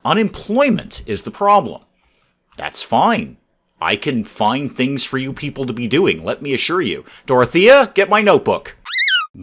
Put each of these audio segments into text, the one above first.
Unemployment is the problem. That's fine. I can find things for you people to be doing, let me assure you. Dorothea, get my notebook.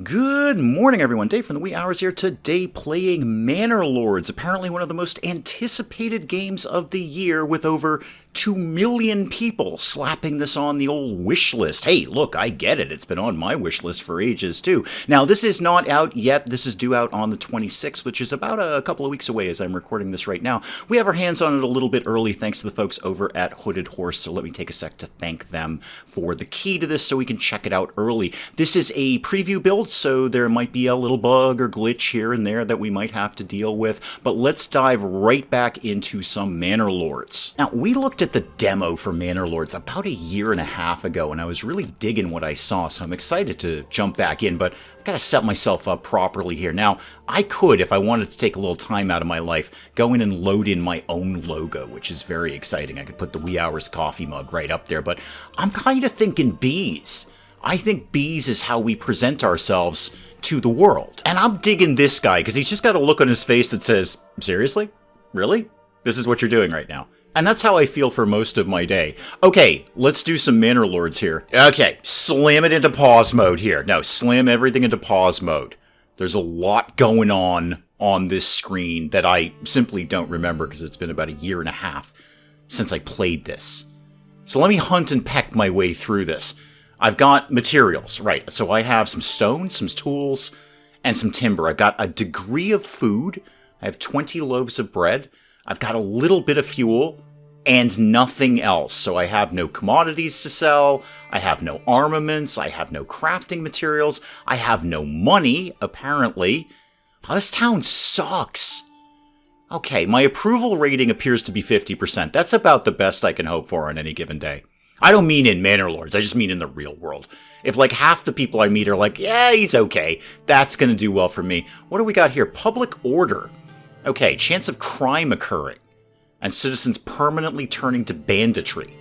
Good morning, everyone. Dave from the wee hours here today playing Manor Lords, apparently one of the most anticipated games of the year with over 2 million people slapping this on the old wish list. Hey, look, I get it. It's been on my wish list for ages, too. Now, this is not out yet. This is due out on the 26th, which is about a couple of weeks away as I'm recording this right now. We have our hands on it a little bit early thanks to the folks over at Hooded Horse, so let me take a sec to thank them for the key to this so we can check it out early. This is a preview build, so there might be a little bug or glitch here and there that we might have to deal with, but let's dive right back into some Manor Lords. Now, we looked at the demo for Manor Lords about a year and a half ago, and I was really digging what I saw, so I'm excited to jump back in, but I've got to set myself up properly here. Now, I could, if I wanted to take a little time out of my life, go in and load in my own logo, which is very exciting. I could put the Wee Hours coffee mug right up there, but I'm kind of thinking bees. I think bees is how we present ourselves to the world. And I'm digging this guy because he's just got a look on his face that says, seriously? Really? This is what you're doing right now. And that's how I feel for most of my day. Okay, let's do some Manor Lords here. Okay, slam it into pause mode here. No, slam everything into pause mode. There's a lot going on this screen that I simply don't remember because it's been about a year and a half since I played this. So let me hunt and peck my way through this. I've got materials, right, so I have some stone, some tools, and some timber. I've got a degree of food. I have 20 loaves of bread. I've got a little bit of fuel and nothing else. So I have no commodities to sell. I have no armaments. I have no crafting materials. I have no money, apparently. Oh, this town sucks. Okay, my approval rating appears to be 50%. That's about the best I can hope for on any given day. I don't mean in Manor Lords, I just mean in the real world. If like half the people I meet are like, yeah, he's okay, that's going to do well for me. What do we got here? Public order. Okay, chance of crime occurring. And citizens permanently turning to banditry.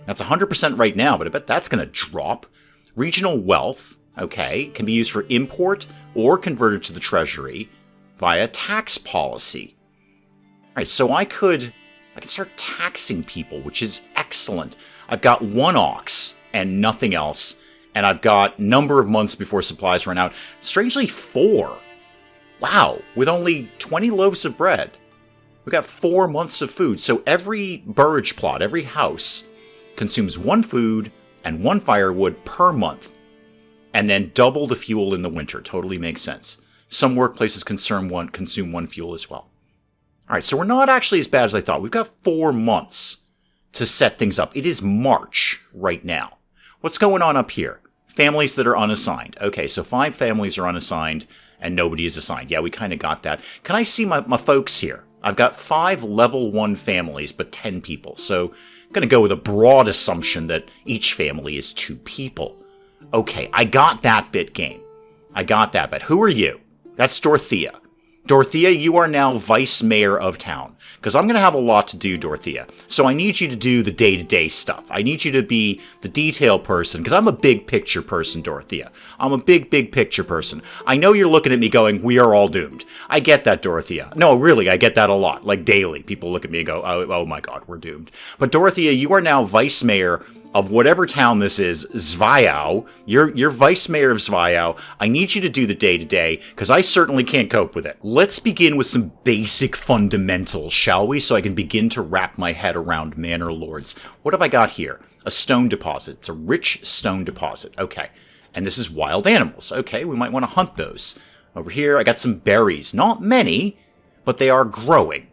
That's 100% right now, but I bet that's going to drop. Regional wealth, okay, can be used for import or converted to the treasury via tax policy. Alright, so I could start taxing people, which is excellent. I've got 1 ox and nothing else, and I've got number of months before supplies run out. Strangely, 4. Wow, with only 20 loaves of bread. We've got 4 months of food, so every burridge plot, every house, consumes 1 food and 1 firewood per month, and then double the fuel in the winter. Totally makes sense. Some workplaces consume 1 fuel as well. Alright, so we're not actually as bad as I thought. We've got 4 months to set things up. It is March right now. What's going on up here? Families that are unassigned. Okay, so 5 families are unassigned and nobody is assigned. Yeah, we kind of got that. Can I see my folks here? I've got 5 level 1 families, but 10 people. So I'm going to go with a broad assumption that each family is 2 people. Okay, I got that bit, game. I got that bit. Who are you? That's Dorothea. Dorothea, you are now vice mayor of town. Because I'm going to have a lot to do, Dorothea. So I need you to do the day-to-day stuff. I need you to be the detail person. Because I'm a big picture person, Dorothea. I'm a big picture person. I know you're looking at me going, we are all doomed. I get that, Dorothea. No, really, I get that a lot. Like daily. People look at me and go, oh my god, we're doomed. But Dorothea, you are now vice mayor of whatever town this is, Zvayau. You're vice mayor of Zvayau. I need you to do the day-to-day, because I certainly can't cope with it. Let's begin with some basic fundamentals, shall we? So I can begin to wrap my head around Manor Lords. What have I got here? A stone deposit. It's a rich stone deposit. Okay. And this is wild animals. Okay, we might want to hunt those. Over here, I got some berries. Not many, but they are growing.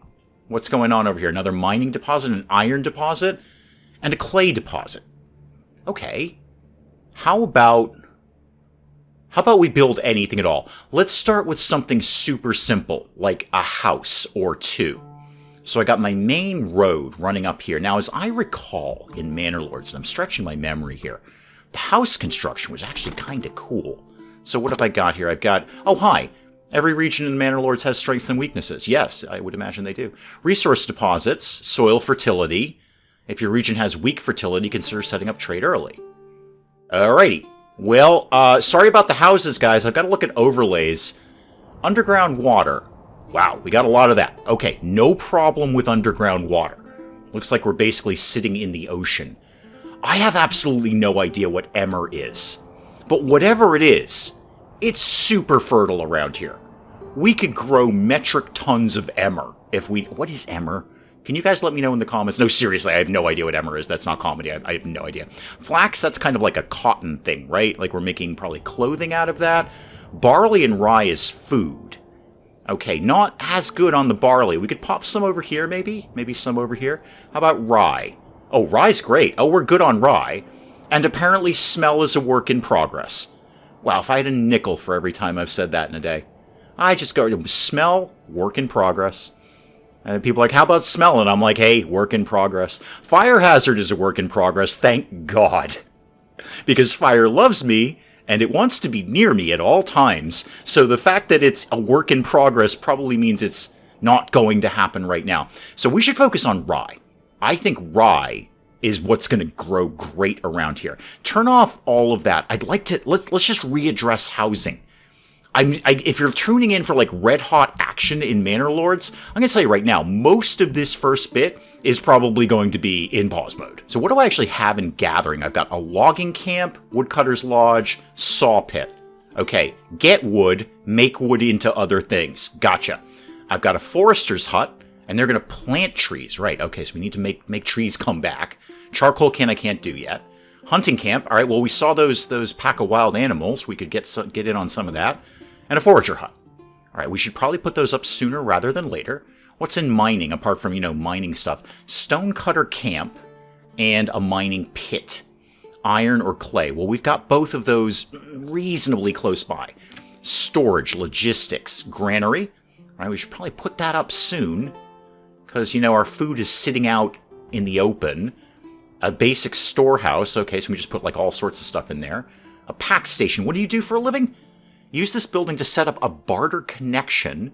What's going on over here? Another mining deposit, an iron deposit, and a clay deposit. Okay. How about we build anything at all? Let's start with something super simple, like a house or 2. So I got my main road running up here. Now, as I recall in Manor Lords, and I'm stretching my memory here, the house construction was actually kind of cool. So what have I got here? I've got, oh hi, every region in Manor Lords has strengths and weaknesses. Yes, I would imagine they do. Resource deposits, soil fertility. If your region has weak fertility, consider setting up trade early. Alrighty. Well, sorry about the houses, guys. I've got to look at overlays. Underground water. Wow, we got a lot of that. Okay, no problem with underground water. Looks like we're basically sitting in the ocean. I have absolutely no idea what emmer is. But whatever it is, it's super fertile around here. We could grow metric tons of emmer if we... What is emmer? Can you guys let me know in the comments? No, seriously, I have no idea what emmer is. That's not comedy. I have no idea. Flax, that's kind of like a cotton thing, right? Like we're making probably clothing out of that. Barley and rye is food. Okay, not as good on the barley. We could pop some over here, maybe? Maybe some over here. How about rye? Oh, rye's great. Oh, we're good on rye. And apparently smell is a work in progress. Wow, if I had a nickel for every time I've said that in a day. I just go, smell, work in progress. And people are like, how about smell? And I'm like, hey, work in progress. Fire hazard is a work in progress, thank God. Because fire loves me, and it wants to be near me at all times. So the fact that it's a work in progress probably means it's not going to happen right now. So we should focus on rye. I think rye is what's going to grow great around here. Turn off all of that. I'd like to... Let's just readdress housing. If you're tuning in for like red hot action in Manor Lords, I'm going to tell you right now, most of this first bit is probably going to be in pause mode. So what do I actually have in gathering? I've got a logging camp, woodcutter's lodge, saw pit. Okay, get wood, make wood into other things. Gotcha. I've got a forester's hut, and they're going to plant trees. Right, okay, so we need to make trees come back. Charcoal can I can't do yet. Hunting camp. All right, well, we saw those pack of wild animals. We could get in on some of that. And a forager hut. All right, we should probably put those up sooner rather than later. What's in mining, apart from, mining stuff? Stonecutter camp and a mining pit. Iron or clay. Well, we've got both of those reasonably close by. Storage, logistics, granary. All right, we should probably put that up soon. Because, our food is sitting out in the open. A basic storehouse. Okay, so we just put, like, all sorts of stuff in there. A pack station. What do you do for a living? Use this building to set up a barter connection,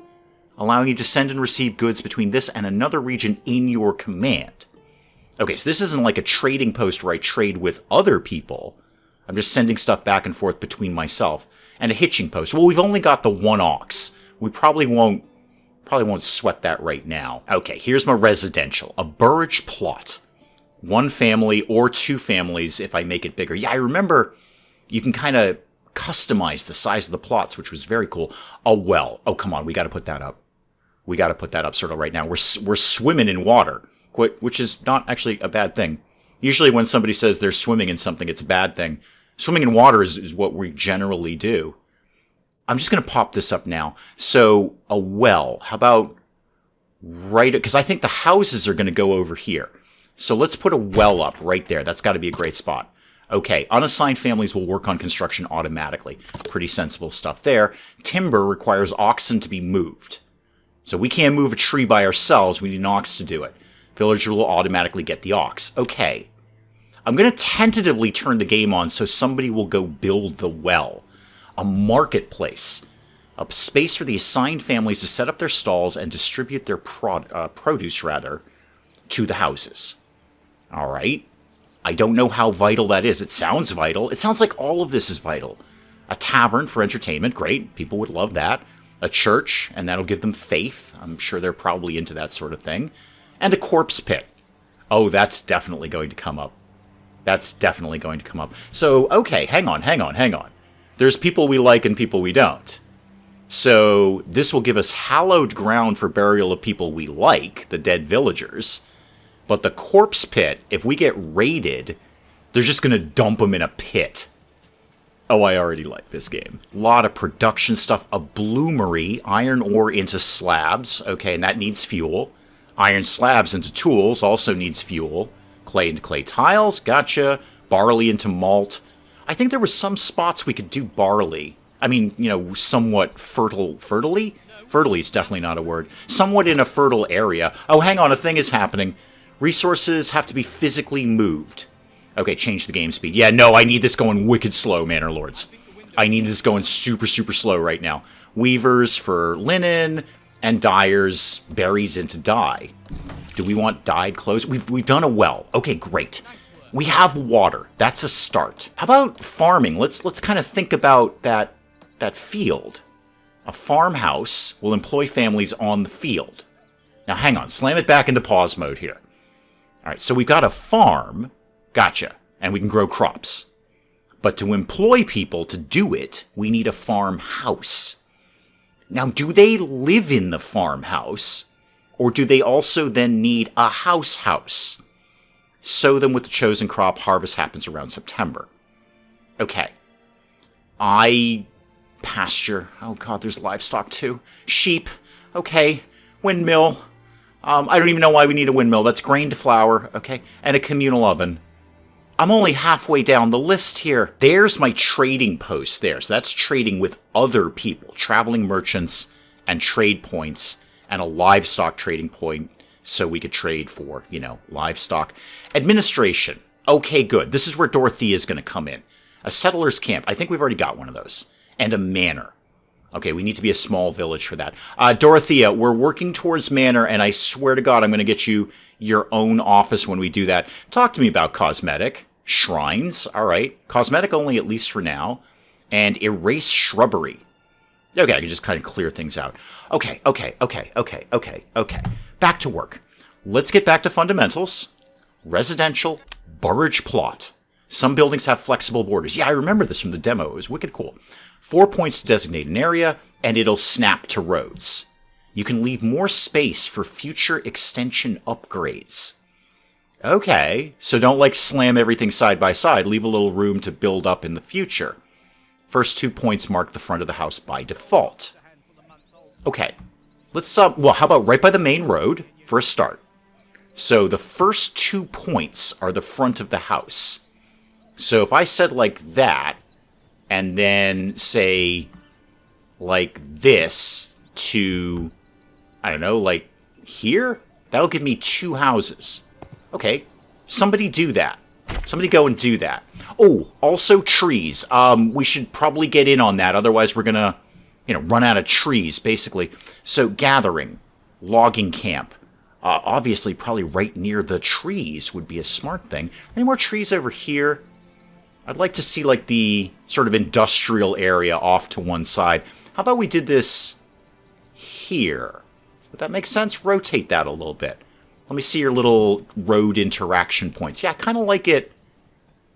allowing you to send and receive goods between this and another region in your command. Okay, so this isn't like a trading post where I trade with other people. I'm just sending stuff back and forth between myself. And a hitching post. Well, we've only got the one ox. We probably won't sweat that right now. Okay, here's my residential. A burrage plot. One family or two families if I make it bigger. Yeah, I remember you can kind of customize the size of the plots, which was very cool. A well. Oh, come on. We got to put that up. We got to put that up sort of right now. We're swimming in water, which is not actually a bad thing. Usually when somebody says they're swimming in something, it's a bad thing. Swimming in water is what we generally do. I'm just going to pop this up now. So a well. How about right... Because I think the houses are going to go over here. So let's put a well up right there. That's got to be a great spot. Okay, unassigned families will work on construction automatically. Pretty sensible stuff there. Timber requires oxen to be moved. So we can't move a tree by ourselves. We need an ox to do it. Villager will automatically get the ox. Okay. I'm going to tentatively turn the game on so somebody will go build the well. A marketplace. A space for the assigned families to set up their stalls and distribute their produce, to the houses. All right. I don't know how vital that is. It sounds vital. It sounds like all of this is vital. A tavern for entertainment. Great. People would love that. A church, and that'll give them faith. I'm sure they're probably into that sort of thing. And a corpse pit. Oh, that's definitely going to come up. That's definitely going to come up. So, okay, hang on. There's people we like and people we don't. So, this will give us hallowed ground for burial of people we like, the dead villagers. But the corpse pit, if we get raided, they're just going to dump them in a pit. Oh, I already like this game. A lot of production stuff. A bloomery, iron ore into slabs. Okay, and that needs fuel. Iron slabs into tools also needs fuel. Clay into clay tiles, gotcha. Barley into malt. I think there were some spots we could do barley. I mean, somewhat fertily? Fertily is definitely not a word. Somewhat in a fertile area. Oh, hang on, a thing is happening. Resources have to be physically moved. Okay, change the game speed. Yeah, no, I need this going wicked slow, Manor Lords. I need this going super, super slow right now. Weavers for linen, and dyers, berries into dye. Do we want dyed clothes? We've done a well. Okay, great. We have water. That's a start. How about farming? Let's kind of think about that field. A farmhouse will employ families on the field. Now, hang on. Slam it back into pause mode here. All right, so we've got a farm. Gotcha. And we can grow crops. But to employ people to do it, we need a farmhouse. Now, do they live in the farmhouse? Or do they also then need a house? Sow them with the chosen crop. Harvest happens around September. Okay. Pasture. Oh god, there's livestock too. Sheep. Okay. Windmill. I don't even know why we need a windmill. That's grain to flour. Okay. And a communal oven. I'm only halfway down the list here. There's my trading post there. So that's trading with other people. Traveling merchants and trade points. And a livestock trading point. So we could trade for, livestock. Administration. Okay, good. This is where Dorothea is going to come in. A settler's camp. I think we've already got one of those. And a manor. Okay, we need to be a small village for that. Dorothea, we're working towards manor, and I swear to God, I'm going to get you your own office when we do that. Talk to me about cosmetic. Shrines. All right. Cosmetic only, at least for now. And erase shrubbery. Okay, I can just kind of clear things out. Okay. Back to work. Let's get back to fundamentals. Residential. Burrage plot. Some buildings have flexible borders. Yeah, I remember this from the demo. It was wicked cool. 4 points to designate an area, and it'll snap to roads. You can leave more space for future extension upgrades. Okay, so don't slam everything side by side. Leave a little room to build up in the future. First 2 points mark the front of the house by default. Okay, let's, how about right by the main road for a start? So the first 2 points are the front of the house. So if I said like that, and then say like this to, I don't know, like here, that'll give me 2 houses. Okay, somebody do that. Somebody go and do that. Oh, also trees. We should probably get in on that. Otherwise, we're going to, run out of trees, basically. So gathering, logging camp. Obviously, probably right near the trees would be a smart thing. Any more trees over here? I'd like to see, the sort of industrial area off to one side. How about we did this here? Would that make sense? Rotate that a little bit. Let me see your little road interaction points. Yeah, I kind of like it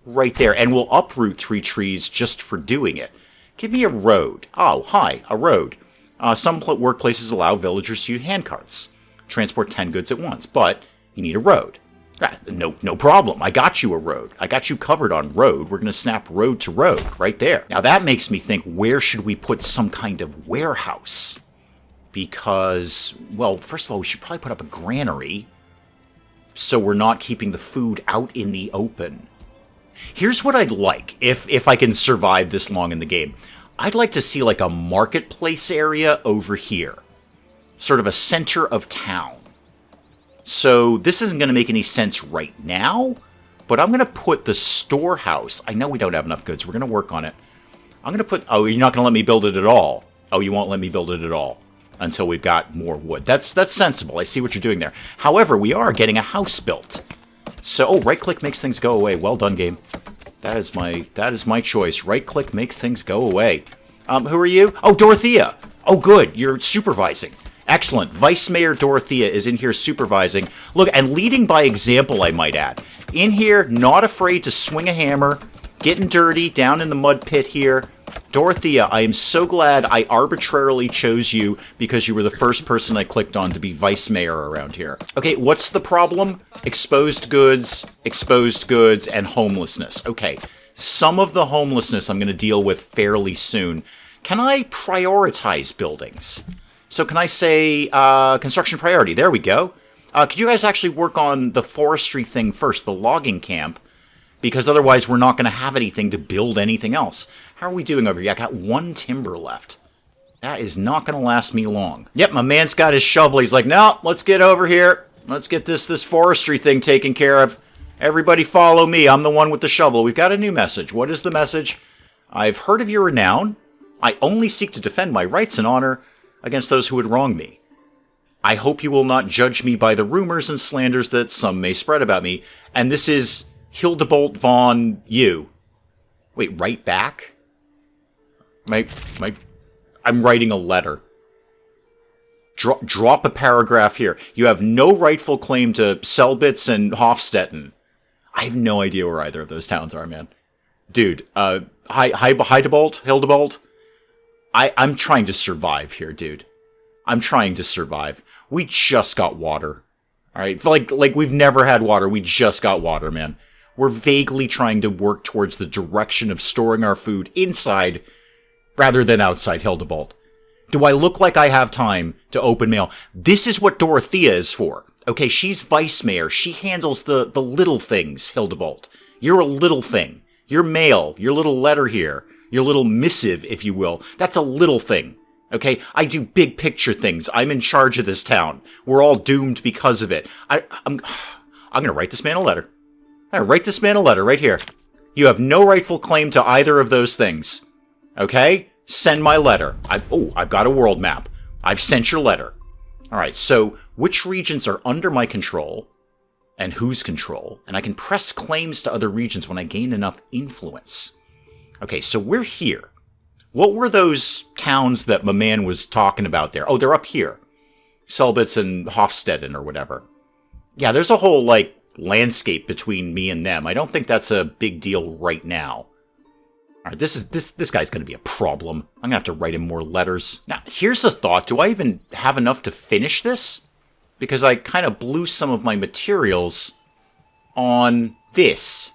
right there. And we'll uproot 3 trees just for doing it. Give me a road. Oh, hi, a road. Some workplaces allow villagers to use handcarts. Transport 10 goods at once, but you need a road. No problem. I got you a road. I got you covered on road. We're going to snap road to road right there. Now that makes me think, where should we put some kind of warehouse? Because, well, first of all, we should probably put up a granary so we're not keeping the food out in the open. Here's what I'd like, if I can survive this long in the game. I'd like to see a marketplace area over here. Sort of a center of town. So this isn't going to make any sense right now, but I'm going to put the storehouse. I know we don't have enough goods. We're going to work on it. I'm going to put... Oh, you're not going to let me build it at all. Oh, you won't let me build it at all until we've got more wood. That's sensible. I see what you're doing there. However, we are getting a house built. So, right-click makes things go away. Well done, game. That is my choice. Right-click makes things go away. Who are you? Oh, Dorothea. Oh, good. You're supervising. Excellent. Vice Mayor Dorothea is in here supervising. Look, and leading by example, I might add. In here, not afraid to swing a hammer, getting dirty down in the mud pit here. Dorothea, I am so glad I arbitrarily chose you because you were the first person I clicked on to be Vice Mayor around here. Okay, what's the problem? Exposed goods, and homelessness. Okay, some of the homelessness I'm going to deal with fairly soon. Can I prioritize buildings? So can I say construction priority? There we go. Could you guys actually work on the forestry thing first, the logging camp? Because otherwise we're not going to have anything to build anything else. How are we doing over here? I got 1 timber left. That is not going to last me long. Yep, my man's got his shovel. He's like, no, let's get over here. Let's get this forestry thing taken care of. Everybody follow me. I'm the one with the shovel. We've got a new message. What is the message? I've heard of your renown. I only seek to defend my rights and honor against those who would wrong me. I hope you will not judge me by the rumors and slanders that some may spread about me. And this is Hildebolt von you. Wait, right back? I I'm writing a letter. Drop a paragraph here. You have no rightful claim to Selbitz and Hofstetten. I have no idea where either of those towns are, man. Dude, Hildebolt? I'm trying to survive here, dude. I'm trying to survive. We just got water. Alright? Like we've never had water. We just got water, man. We're vaguely trying to work towards the direction of storing our food inside rather than outside Hildebolt. Do I look like I have time to open mail? This is what Dorothea is for. Okay, she's vice mayor. She handles the little things, Hildebolt. You're a little thing. Your mail, your little letter here, your little missive, if you will, that's a little thing. Okay, I do big picture things. I'm in charge of this town. We're all doomed because of it. I'm gonna write this man a letter. I'm gonna write this man a letter right here. You have no rightful claim to either of those things. Okay? Send my letter. I've got a world map. I've sent your letter. Alright, so which regions are under my control and whose control? And I can press claims to other regions when I gain enough influence. Okay, so we're here. What were those towns that my man was talking about there? Oh, they're up here. Selbitz and Hofstetten or whatever. Yeah, there's a whole, landscape between me and them. I don't think that's a big deal right now. Alright, this guy's gonna be a problem. I'm gonna have to write him more letters. Now, here's a thought. Do I even have enough to finish this? Because I kind of blew some of my materials on this.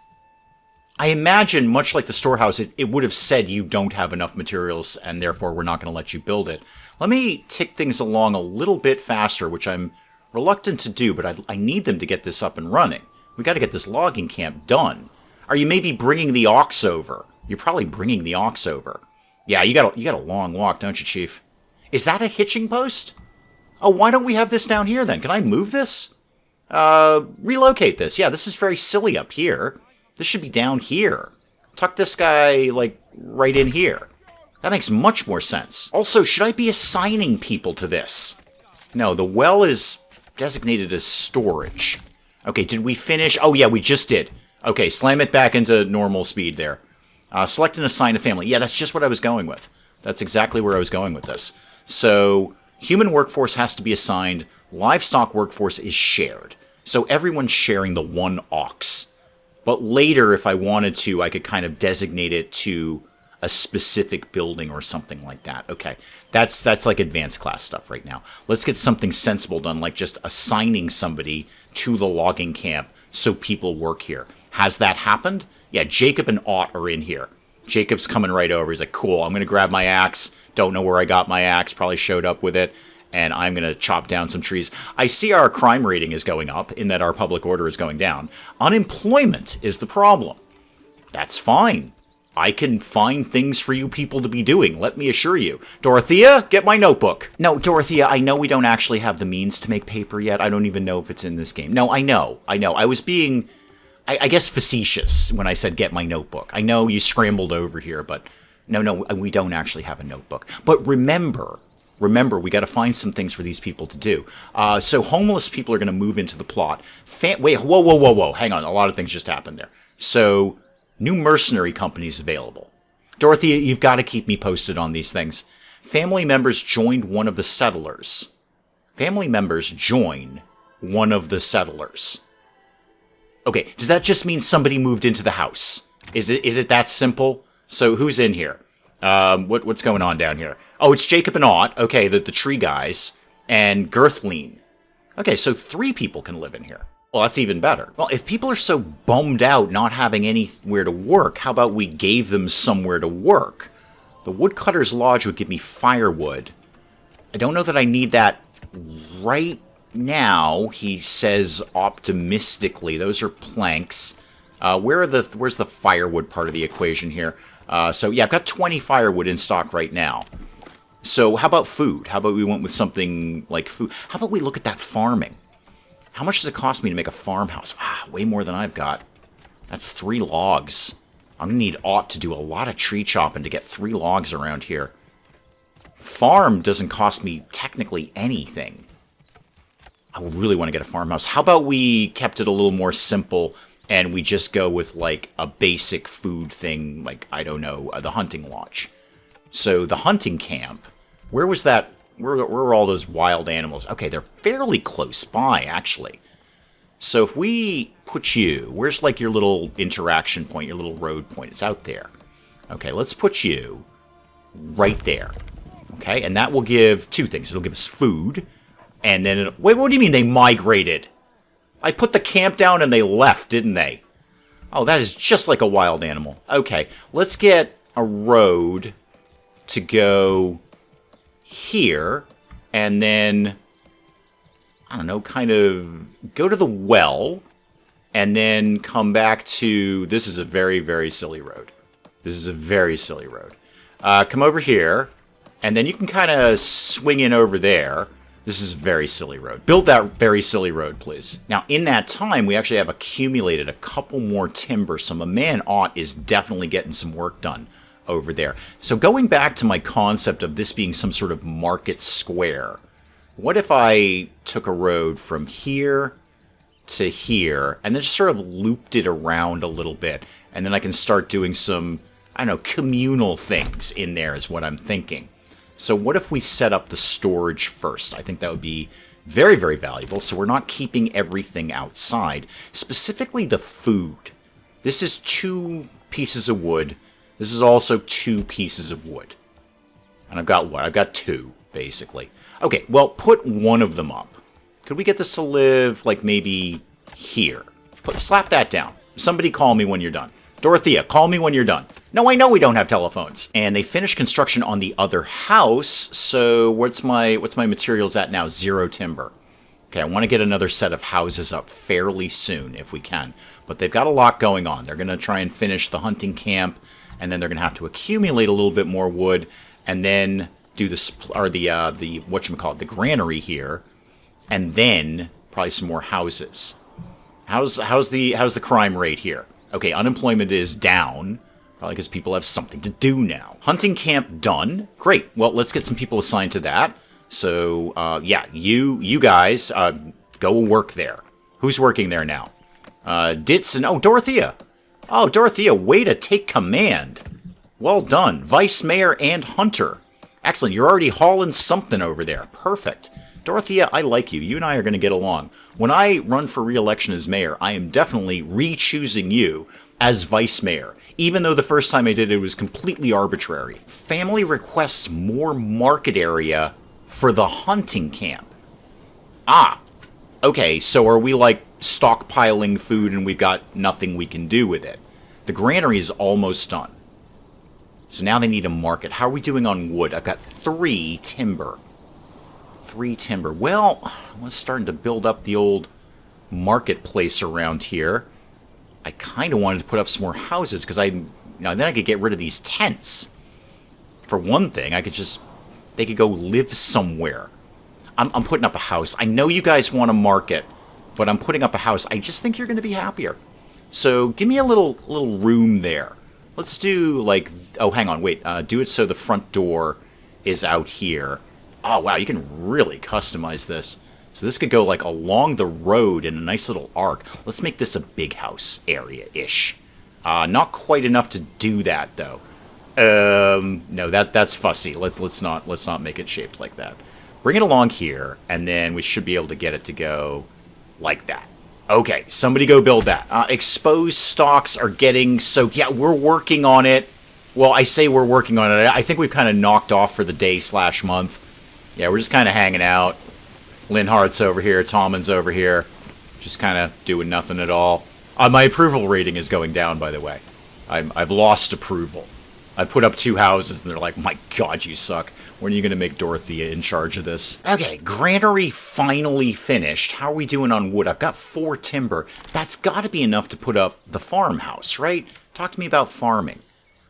I imagine, much like the storehouse, it would have said you don't have enough materials, and therefore we're not going to let you build it. Let me tick things along a little bit faster, which I'm reluctant to do, but I need them to get this up and running. We got to get this logging camp done. Are you maybe bringing the ox over? You're probably bringing the ox over. Yeah, you got a long walk, don't you, Chief? Is that a hitching post? Oh, why don't we have this down here, then? Can I move this? Relocate this. Yeah, this is very silly up here. This should be down here. Tuck this guy, right in here. That makes much more sense. Also, should I be assigning people to this? No, the well is designated as storage. Okay, did we finish? Oh, yeah, we just did. Okay, slam it back into normal speed there. Select and assign a family. Yeah, that's just what I was going with. That's exactly where I was going with this. So, human workforce has to be assigned. Livestock workforce is shared. So everyone's sharing the one ox. But later, if I wanted to, I could kind of designate it to a specific building or something like that. Okay, that's like advanced class stuff right now. Let's get something sensible done, like just assigning somebody to the logging camp so people work here. Has that happened? Yeah, Jacob and Ott are in here. Jacob's coming right over. He's like, cool, I'm going to grab my axe. Don't know where I got my axe. Probably showed up with it. And I'm going to chop down some trees. I see our crime rating is going up in that our public order is going down. Unemployment is the problem. That's fine. I can find things for you people to be doing, let me assure you. Dorothea, get my notebook. No, Dorothea, I know we don't actually have the means to make paper yet. I don't even know if it's in this game. No, I know. I was being, I guess, facetious when I said get my notebook. I know you scrambled over here, but no, we don't actually have a notebook. But remember, we got to find some things for these people to do. So homeless people are going to move into the plot. Wait, whoa. Hang on, a lot of things just happened there. So, new mercenary companies available. Dorothea, you've got to keep me posted on these things. Family members joined one of the settlers. Family members join one of the settlers. Okay, does that just mean somebody moved into the house? Is it that simple? So, who's in here? What's going on down here? Oh, it's Jacob and Ott. Okay, the tree guys. And Girthleen. Okay, so 3 people can live in here. Well, that's even better. Well, if people are so bummed out not having anywhere to work, how about we gave them somewhere to work? The Woodcutter's Lodge would give me firewood. I don't know that I need that right now, he says optimistically. Those are planks. Where's the firewood part of the equation here? So, yeah, I've got 20 firewood in stock right now. So, how about food? How about we went with something like food? How about we look at that farming? How much does it cost me to make a farmhouse? Way more than I've got. That's 3 logs. I'm going to need Ott to do a lot of tree chopping to get 3 logs around here. Farm doesn't cost me technically anything. I really want to get a farmhouse. How about we kept it a little more simple and we just go with, a basic food thing, I don't know, the hunting lodge. So, the hunting camp Where was that? Where were all those wild animals? Okay, they're fairly close by, actually. So if we put you... Where's, like, your little interaction point, your little road point? It's out there. Okay, let's put you right there. Okay, and that will give two things. It'll give us food, and then... Wait, what do you mean they migrated? I put the camp down and they left, didn't they? Oh, that is just like a wild animal. Okay, let's get a road to go here, and then, I don't know, kind of go to the well, and then come back to... This is a very, very silly road. This is a very silly road. Come over here, and then you can kind of swing in over there. This is a very silly road. Build that very silly road, please. Now, in that time, we actually have accumulated a couple more timber, so my man Ott is definitely getting some work done over there. So going back to my concept of this being some sort of market square, what if I took a road from here to here, and then just sort of looped it around a little bit, and then I can start doing some, I don't know, communal things in there is what I'm thinking. So what if we set up the storage first? I think that would be very, very valuable, so we're not keeping everything outside. Specifically the food. This is 2 pieces of wood. This is also 2 pieces of wood. And I've got what? I've got 2, basically. Okay, well, put one of them up. Could we get this to live, like, maybe here? Slap that down. Somebody call me when you're done. Dorothea, call me when you're done. No, I know we don't have telephones. And they finished construction on the other house, so what's my materials at now? 0 timber. Okay, I want to get another set of houses up fairly soon, if we can. But they've got a lot going on. They're going to try and finish the hunting camp, and then they're going to have to accumulate a little bit more wood, and then do the whatchamacallit, the granary here, and then probably some more houses. How's the crime rate here? Okay, unemployment is down, probably because people have something to do now. Hunting camp done. Great. Well, let's get some people assigned to that. So, yeah, you guys, go work there. Who's working there now? Ditson. Oh, Dorothea. Oh, Dorothea, way to take command. Well done. Vice Mayor and Hunter. Excellent. You're already hauling something over there. Perfect. Dorothea, I like you. You and I are going to get along. When I run for re-election as mayor, I am definitely re-choosing you as vice mayor, even though the first time I did it was completely arbitrary. Family requests more market area for the hunting camp. Ah, okay, so are we like stockpiling food and we've got nothing we can do with it? The granary is almost done. So now they need a market. How are we doing on wood? I've got 3 timber. 3 timber. Well, I was starting to build up the old marketplace around here. I kind of wanted to put up some more houses because then I could get rid of these tents. For one thing, they could go live somewhere. I'm putting up a house. I know you guys want a market, but I'm putting up a house. I just think you're going to be happier. So give me a little room there. Let's do like, oh, hang on, wait. Do it so the front door is out here. Oh, wow, you can really customize this. So this could go, like, along the road in a nice little arc. Let's make this a big house area-ish. Not quite enough to do that, though. No, that's fussy. Let's not make it shaped like that. Bring it along here, and then we should be able to get it to go like that. Okay, somebody go build that. Exposed stocks are getting soaked. Yeah, we're working on it. Well, I say we're working on it. I think we've kind of knocked off for the day/month. Yeah, we're just kind of hanging out. Linhart's over here. Tallman's over here. Just kind of doing nothing at all. My approval rating is going down, by the way. I've lost approval. I put up 2 houses, and they're like, my God, you suck. When are you going to make Dorothea in charge of this? Okay, granary finally finished. How are we doing on wood? I've got 4 timber. That's got to be enough to put up the farmhouse, right? Talk to me about farming.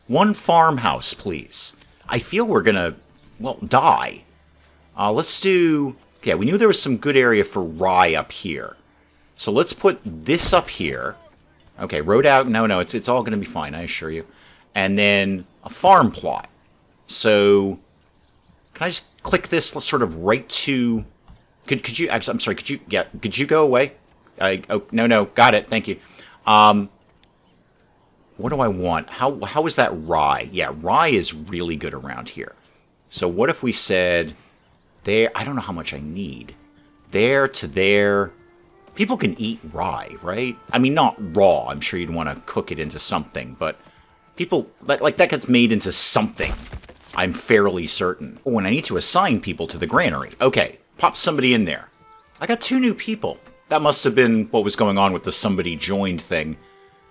1 farmhouse, please. I feel we're going to, well, die. Let's do... Yeah, we knew there was some good area for rye up here. So let's put this up here. Okay, road out. No, it's all going to be fine, I assure you. And then a farm plot. So, can I just click this sort of right to... Could you... I'm sorry, could you go away? No, got it, thank you. What do I want? How is that rye? Yeah, rye is really good around here. So what if we said there? I don't know how much I need. There to there. People can eat rye, right? I mean, not raw. I'm sure you'd want to cook it into something, but people, like that gets made into something. I'm fairly certain. Oh, and I need to assign people to the granary. Okay, pop somebody in there. I got 2 new people. That must have been what was going on with the somebody joined thing.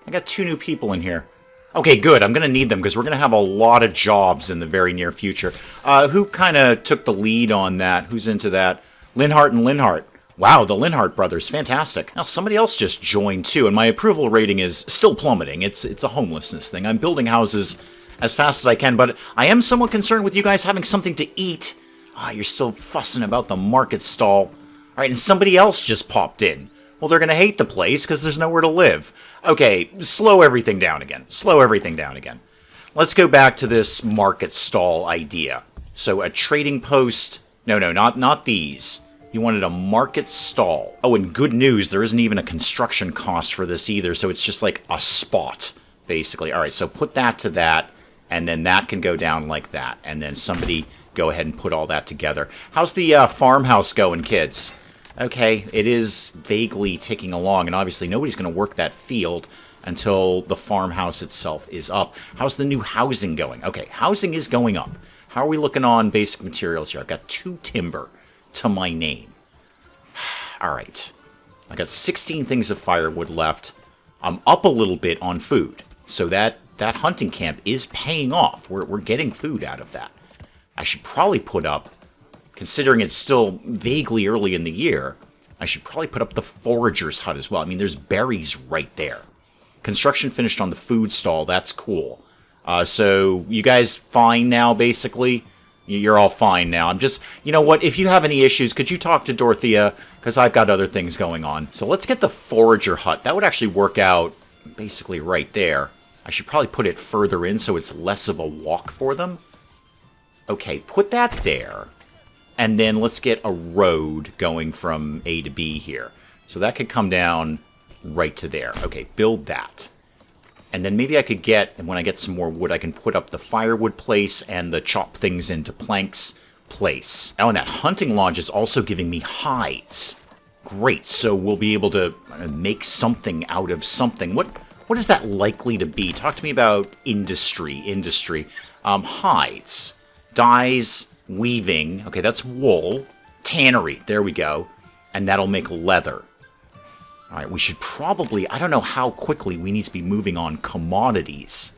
I got 2 new people in here. Okay, good. I'm going to need them because we're going to have a lot of jobs in the very near future. Who kind of took the lead on that? Who's into that? Linhart and Linhart. Wow, the Linhart brothers. Fantastic. Now, somebody else just joined, too, and my approval rating is still plummeting. It's a homelessness thing. I'm building houses as fast as I can, but I am somewhat concerned with you guys having something to eat. You're still fussing about the market stall. All right, and somebody else just popped in. Well, they're going to hate the place because there's nowhere to live. Okay, slow everything down again. Slow everything down again. Let's go back to this market stall idea. So a trading post... No, not these. You wanted a market stall. Oh, and good news, there isn't even a construction cost for this either, so it's just like a spot, basically. All right, so put that to that, and then that can go down like that. And then somebody go ahead and put all that together. How's the farmhouse going, kids? Okay, it is vaguely ticking along, and obviously nobody's going to work that field until the farmhouse itself is up. How's the new housing going? Okay, housing is going up. How are we looking on basic materials here? I've got 2 timber to my name. All right. I got 16 things of firewood left. I'm up a little bit on food. So that hunting camp is paying off. We're getting food out of that. I should probably put up, considering it's still vaguely early in the year, I should probably put up the forager's hut as well. I mean, there's berries right there. Construction finished on the food stall. That's cool. So you guys fine now, basically? You're all fine now. I'm just, you know what, if you have any issues, could you talk to Dorothea? Because I've got other things going on. So let's get the forager hut. That would actually work out basically right there. I should probably put it further in so it's less of a walk for them. Okay, put that there. And then let's get a road going from A to B here. So that could come down right to there. Okay, build that. And then maybe I could get, and when I get some more wood, I can put up the firewood place and the chop things into planks place. Oh, and that hunting lodge is also giving me hides. Great, so we'll be able to make something out of something. What is that likely to be? Talk to me about industry. Hides. Dyes, weaving. Okay, that's wool. Tannery, there we go. And that'll make leather. All right, we should probably, I don't know how quickly we need to be moving on commodities.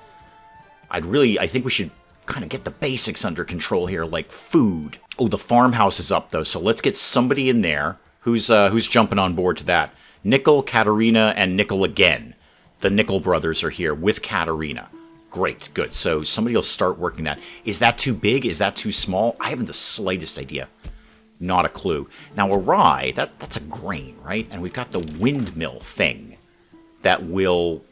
I think we should kind of get the basics under control here, like food. Oh, the farmhouse is up, though, so let's get somebody in there who's jumping on board to that. Nickel, Katerina, and Nickel again. The Nickel brothers are here with Katerina. Great, good. So somebody will start working that. Is that too big? Is that too small? I haven't the slightest idea. Not a clue. Now, a rye, that's a grain, right? And we've got the windmill thing that will,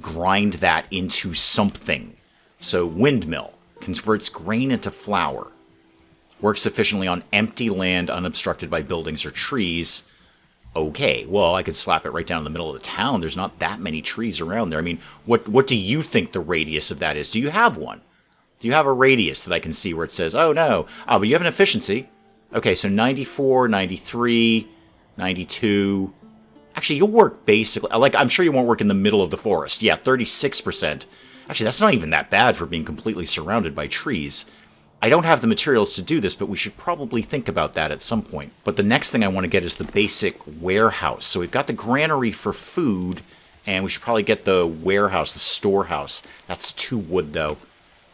grind that into something. So, windmill converts grain into flour. Works efficiently on empty land unobstructed by buildings or trees. Okay, well, I could slap it right down in the middle of the town. There's not that many trees around there. I mean, what do you think the radius of that is? Do you have one? Do you have a radius that I can see where it says, oh, no. Oh, but you have an efficiency. Okay, so 94, 93, 92. Actually, you'll work basically... I'm sure you won't work in the middle of the forest. Yeah, 36%. Actually, that's not even that bad for being completely surrounded by trees. I don't have the materials to do this, but we should probably think about that at some point. But the next thing I want to get is the basic warehouse. So we've got the granary for food, and we should probably get the warehouse, the storehouse. That's 2 wood, though.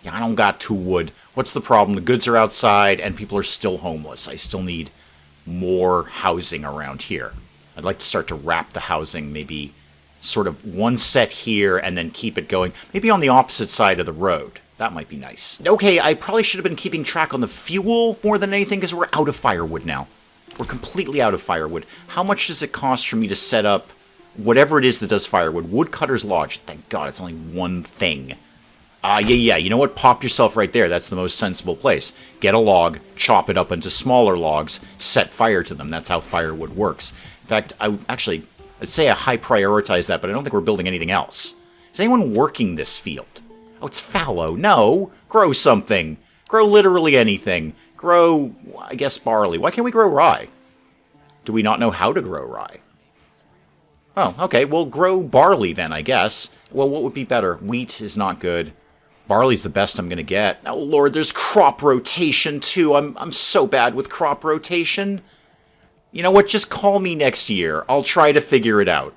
Yeah, I don't got 2 wood. What's the problem? The goods are outside, and people are still homeless. I still need more housing around here. I'd like to start to wrap the housing, maybe sort of one set here, and then keep it going. Maybe on the opposite side of the road. That might be nice. Okay, I probably should have been keeping track on the fuel more than anything, because we're out of firewood now. We're completely out of firewood. How much does it cost for me to set up whatever it is that does firewood? Woodcutter's Lodge. Thank God, it's only one thing. Yeah, you know what? Pop yourself right there. That's the most sensible place. Get a log, chop it up into smaller logs, set fire to them. That's how firewood works. In fact, I'd say I high prioritize that, but I don't think we're building anything else. Is anyone working this field? Oh, it's fallow. No! Grow something! Grow literally anything. Grow, I guess, barley. Why can't we grow rye? Do we not know how to grow rye? Oh, okay. Well, grow barley then, I guess. Well, what would be better? Wheat is not good. Barley's the best I'm going to get. Oh, Lord, there's crop rotation, too. I'm so bad with crop rotation. You know what? Just call me next year. I'll try to figure it out.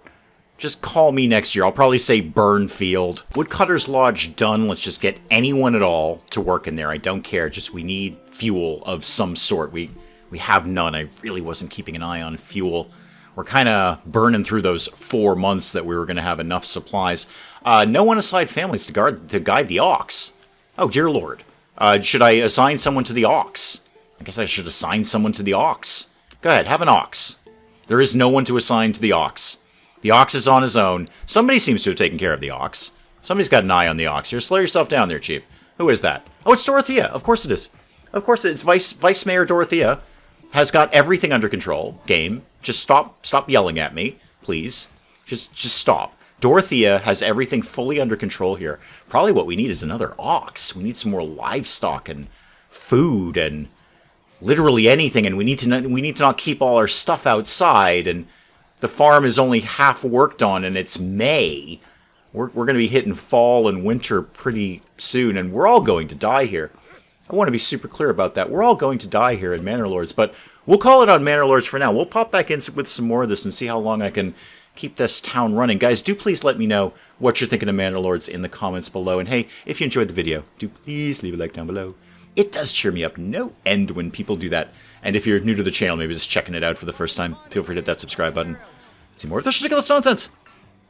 Just call me next year. I'll probably say burn field. Woodcutter's Lodge done. Let's just get anyone at all to work in there. I don't care. Just we need fuel of some sort. We have none. I really wasn't keeping an eye on fuel. We're kind of burning through those 4 months that we were going to have enough supplies. No one-aside families to guide the ox. Oh, dear Lord. Should I assign someone to the ox? I guess I should assign someone to the ox. Go ahead, have an ox. There is no one to assign to the ox. The ox is on his own. Somebody seems to have taken care of the ox. Somebody's got an eye on the ox here. Slow yourself down there, Chief. Who is that? Oh, it's Dorothea. Of course it is. Of course it's Vice Mayor Dorothea. Has got everything under control. Game. Just stop yelling at me, please. Just stop. Dorothea has everything fully under control here. Probably what we need is another ox. We need some more livestock and food and literally anything. And we need to not keep all our stuff outside. And the farm is only half worked on, and it's May. We're going to be hitting fall and winter pretty soon, and we're all going to die here. I want to be super clear about that. We're all going to die here in Manor Lords, but we'll call it on Manor Lords for now. We'll pop back in with some more of this and see how long I can keep this town running. Guys, do please let me know what you're thinking of Manor Lords in the comments below. And hey, if you enjoyed the video, do please leave a like down below. It does cheer me up no end when people do that. And if you're new to the channel, maybe just checking it out for the first time, feel free to hit that subscribe button. See more of this ridiculous nonsense.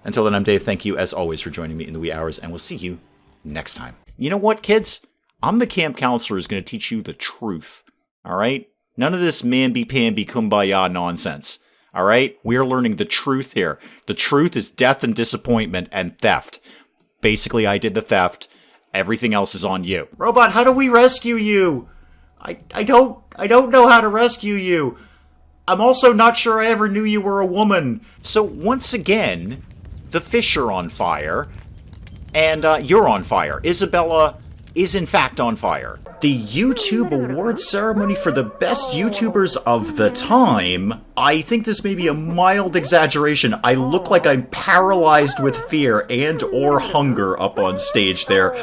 Until then, I'm Dave. Thank you, as always, for joining me in the wee hours, and we'll see you next time. You know what, kids? I'm the camp counselor who's going to teach you the truth. All right? None of this mamby-pamby kumbaya nonsense. All right? We're learning the truth here. The truth is death and disappointment and theft. Basically, I did the theft. Everything else is on you. Robot, how do we rescue you? I don't know how to rescue you. I'm also not sure I ever knew you were a woman. So once again, the fish are on fire, and you're on fire. Isabella is in fact on fire. The YouTube award ceremony for the best YouTubers of the time. I think this may be a mild exaggeration. I look like I'm paralyzed with fear and or hunger up on stage there.